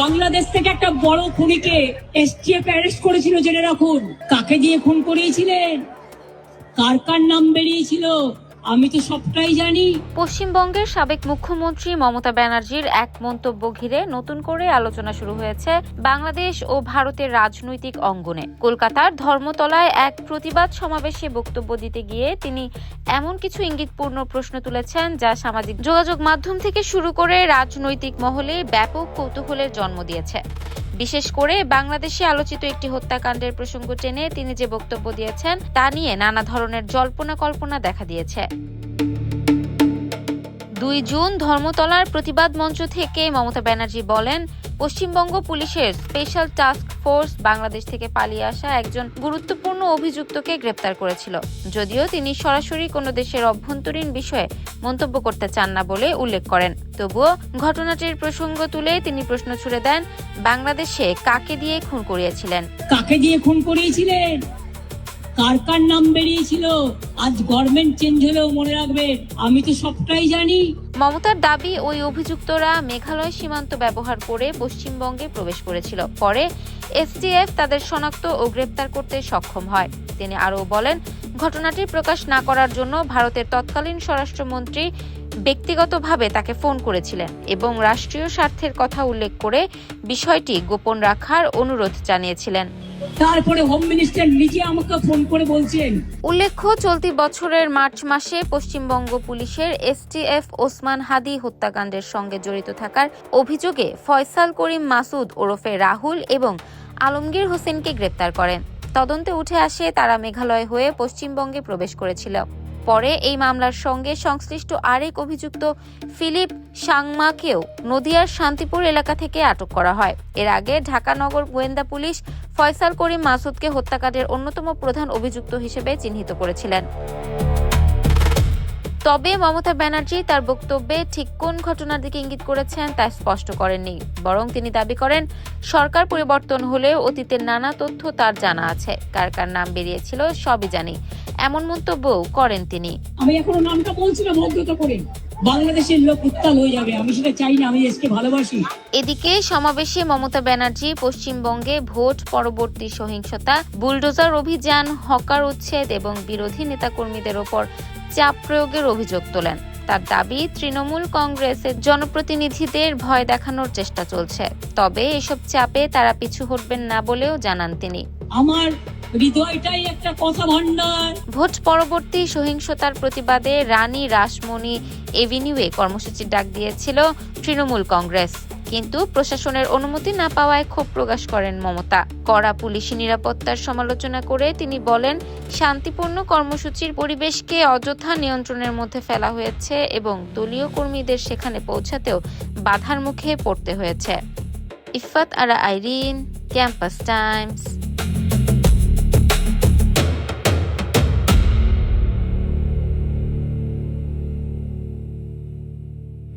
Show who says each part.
Speaker 1: বাংলাদেশ থেকে একটা বড় খুনিকে এসটিএফ অ্যারেস্ট করেছিল, জেনে রাখুন। কাকে দিয়ে খুন করিয়েছিলেন, কার কার নাম বেরিয়েছিল, আমি তো সবটাই জানি।
Speaker 2: পশ্চিমবঙ্গের সাবেক মুখ্যমন্ত্রী মমতা ব্যানার্জির এক মন্তব্য ঘিরে নতুন করে আলোচনা শুরু হয়েছে বাংলাদেশ ও ভারতের রাজনৈতিক অঙ্গনে। কলকাতার ধর্মতলায় এক প্রতিবাদ সমাবেশে বক্তব্য দিতে গিয়ে তিনি এমন কিছু ইঙ্গিতপূর্ণ প্রশ্ন তুলেছেন যা সামাজিক যোগাযোগ মাধ্যম থেকে শুরু করে রাজনৈতিক মহলে ব্যাপক কৌতূহলের জন্ম দিয়েছে। বিশেষ করে বাংলাদেশে আলোচিত একটি হত্যাকাণ্ডের প্রসঙ্গ টেনে তিনি যে বক্তব্য দিয়েছেন তা নিয়ে নানা ধরনের জল্পনা কল্পনা দেখা দিয়েছে। 2 জুন ধর্মতলার প্রতিবাদ মঞ্চ থেকে মমতা ব্যানার্জি বলেন, পশ্চিমবঙ্গ পুলিশের স্পেশাল টাস্ক ফোর্স বাংলাদেশ থেকে পালিয়ে আসা একজন গুরুত্বপূর্ণ অভিযুক্তকে গ্রেপ্তার করেছিল। যদিও তিনি সরাসরি কোনো দেশের অভ্যন্তরীণ বিষয়ে মন্তব্য করতে চান না বলে উল্লেখ করেন, তবুও ঘটনাটির প্রসঙ্গ তুলে তিনি প্রশ্ন ছুড়ে দেন, বাংলাদেশে কাকে দিয়ে খুন করিয়েছিলেন?
Speaker 1: কাকে দিয়ে খুন করিয়েছিলেন, কার কার নাম বেরিয়েছিল, আজ গভর্নমেন্ট চেঞ্জ হলেও মনে রাখবেন, আমি তো সবটাই জানি।
Speaker 2: মমতার দাবি, ওই অভিযুক্তরা মেঘালয় সীমান্ত ব্যবহার করে পশ্চিমবঙ্গে প্রবেশ করেছিল। পরে এসটিএফ তাদের শনাক্ত ও গ্রেপ্তার করতে সক্ষম হয়। তিনি আরও বলেন, ঘটনাটি প্রকাশ না করার জন্য ভারতের তৎকালীন স্বরাষ্ট্রমন্ত্রী ব্যক্তিগতভাবে তাকে ফোন করেছিলেন এবং রাষ্ট্রীয় স্বার্থের কথা উল্লেখ করে বিষয়টি গোপন রাখার অনুরোধ জানিয়েছিলেন।
Speaker 1: তারপরে হোম মিনিস্টার নিজে আমাকে ফোন করে বলছেন।
Speaker 2: উল্লেখ্য, চলতি বছরের মার্চ মাসে পশ্চিমবঙ্গ পুলিশের এসটিএফ ওসমান হাদি হত্যাকাণ্ডের সঙ্গে জড়িত থাকার অভিযোগে ফয়সাল করিম মাসুদ ওরফে রাহুল এবং আলমগীর হোসেনকে গ্রেপ্তার করেন। তদন্তে উঠে আসে তারা মেঘালয় হয়ে পশ্চিমবঙ্গে প্রবেশ করেছিল। পরে এই মামলার সঙ্গে সংশ্লিষ্ট আরেক অভিযুক্ত ফিলিপ সাংমাকেও নদিয়ার শান্তিপুর এলাকা থেকে আটক করা হয়। এর আগে ঢাকা নগর গোয়েন্দা পুলিশ ফয়সাল করিম মাসুদকে হত্যাকাণ্ডের অন্যতম প্রধান অভিযুক্ত হিসেবে চিহ্নিত করেছিলেন। তবে মমতা ব্যানার্জি তার বক্তব্যে ঠিক কোন ঘটনার দিকে ইঙ্গিত করেছেন তা স্পষ্ট করেননি, বরং তিনি দাবি করেন, সরকার পরিবর্তন হলেও অতীতের নানা তথ্য তার জানা আছে, কার কার নাম বেরিয়েছিল সবই জানি, এমন মন্তব্যও করেন তিনি।
Speaker 1: আমি এখনো নামটা বলছি না, ভদ্রতা করে, বাংলাদেশের লোক উত্তাল হয়ে যাবে, আমি সেটা চাই না, আমি দেশকে ভালোবাসি।
Speaker 2: এদিকে সমাবেশে মমতা ব্যানার্জি পশ্চিমবঙ্গে ভোট পরবর্তী সহিংসতা, বুলডোজার অভিযান, হকার উচ্ছেদ এবং বিরোধী নেতাকর্মীদের ওপর চাপ প্রয়োগের অভিযোগ তোলেন। তার দাবি, তৃণমূল কংগ্রেসের জনপ্রতিনিধিদের ভয় দেখানোর চেষ্টা চলছে, তবে এসব চাপে তারা পিছু হটবেন না বলেও জানান তিনি।
Speaker 1: আমার হৃদয়টাই একটা কথা ভান্ডার।
Speaker 2: ভোট পরবর্তী সহিংসতার প্রতিবাদে রানী রাসমণি এভিনিউয়ে কর্মসূচির ডাক দিয়েছিল তৃণমূল কংগ্রেস, কিন্তু প্রশাসনের অনুমতি না পাওয়ায় ক্ষোভ প্রকাশ করেন মমতা। কড়া পুলিশি নিরাপত্তার সমালোচনা করে তিনি বলেন, শান্তিপূর্ণ কর্মসূচির পরিবেশকে অযথা নিয়ন্ত্রণের মধ্যে ফেলা হয়েছে এবং দলীয় কর্মীদের সেখানে পৌঁছাতেও বাধার মুখে পড়তে হয়েছে। ইফাত আরা আইরিন, ক্যাম্পাস টাইমস।